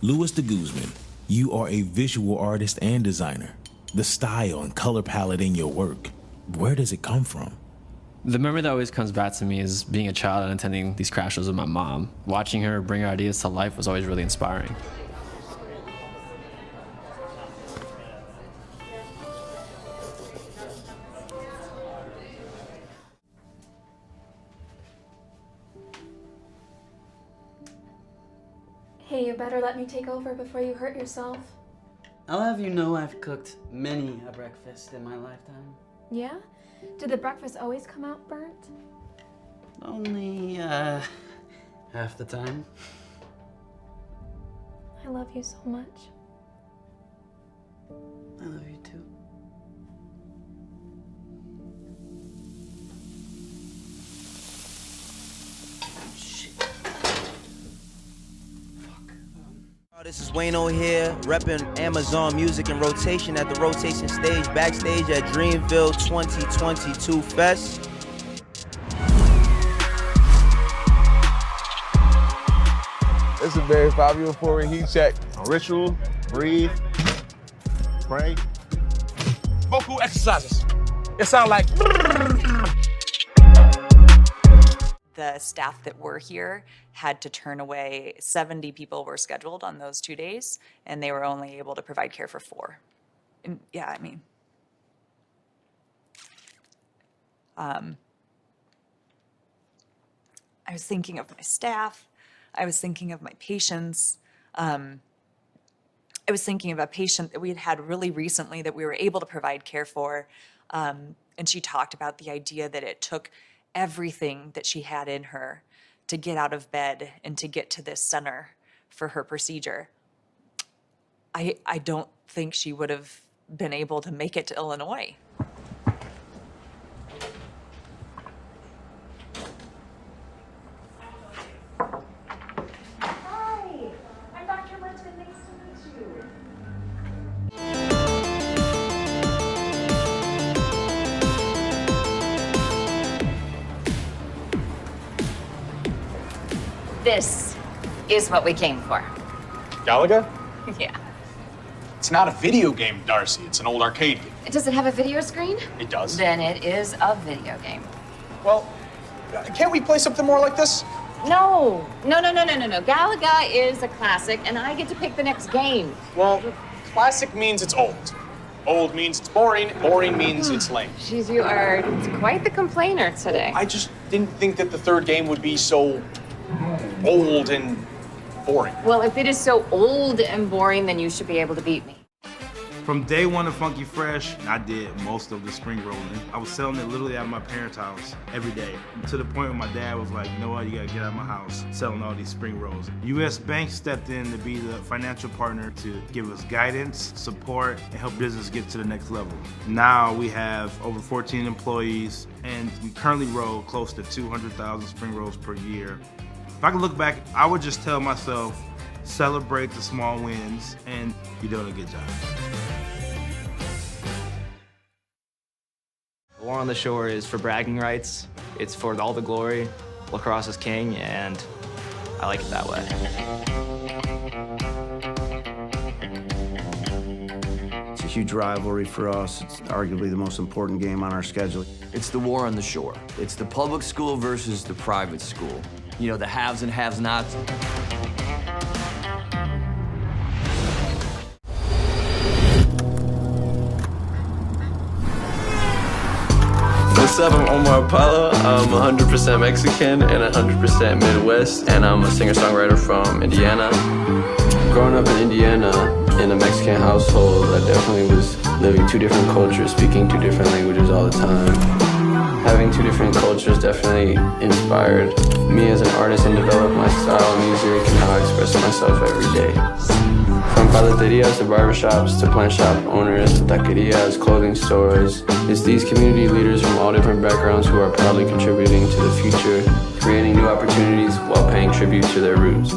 Louis de Guzman, you are a visual artist and designer. The style and color palette in your work, where does it come from? The memory that always comes back to me is being a child and attending these craft shows with my mom. Watching her bring her ideas to life was always really inspiring. Hey, you better let me take over before you hurt yourself. I'll have you know I've cooked many a breakfast in my lifetime. Yeah? Did the breakfast always come out burnt? Only, half the time. I love you so much. I love you too. This is Wayno here, repping Amazon Music and Rotation at the Rotation Stage, backstage at Dreamville 2022 Fest. This is Barry Fabio for Heat Check. Ritual, breathe, pray. Vocal exercises. It sounds like. The staff that were here had to turn away. 70 people were scheduled on those 2 days, and they were only able to provide care for 4. And yeah, I mean, I was thinking of my staff. I was thinking of my patients. I was thinking of a patient that we had had really recently that we were able to provide care for. And she talked about the idea that it took everything that she had in her to get out of bed and to get to this center for her procedure. I don't think she would have been able to make it to Illinois. Hi, I'm Dr. Linton. Nice to meet you. This is what we came for. Galaga? Yeah. It's not a video game, Darcy. It's an old arcade game. Does it have a video screen? It does. Then it is a video game. Well, can't we play something more like this? No. Galaga is a classic, and I get to pick the next game. Well, classic means it's old. Old means it's boring. Boring means it's lame. Jeez, you are quite the complainer today. I just didn't think that the third game would be so old and boring. Well, if it is so old and boring, then you should be able to beat me. From day one of Funky Fresh, I did most of the spring rolling. I was selling it literally out of my parents' house every day. To the point where my dad was like, you know what, you gotta get out of my house, selling all these spring rolls. US Bank stepped in to be the financial partner to give us guidance, support, and help business get to the next level. Now we have over 14 employees, and we currently roll close to 200,000 spring rolls per year. If I could look back, I would just tell myself, celebrate the small wins, and you're doing a good job. War on the Shore is for bragging rights. It's for all the glory. Lacrosse is king, and I like it that way. It's a huge rivalry for us. It's arguably the most important game on our schedule. It's the War on the Shore. It's the public school versus the private school. You know, the haves and have-nots. What's up, I'm Omar Apollo. I'm 100% Mexican and 100% Midwest, and I'm a singer-songwriter from Indiana. Growing up in Indiana in a Mexican household, I definitely was living 2 different cultures, speaking 2 different languages all the time. Having 2 different cultures definitely inspired me as an artist and developed my style of music and how I express myself every day. From paleterias to barbershops to plant shop owners to taquerias, clothing stores, it's these community leaders from all different backgrounds who are proudly contributing to the future, creating new opportunities while paying tribute to their roots.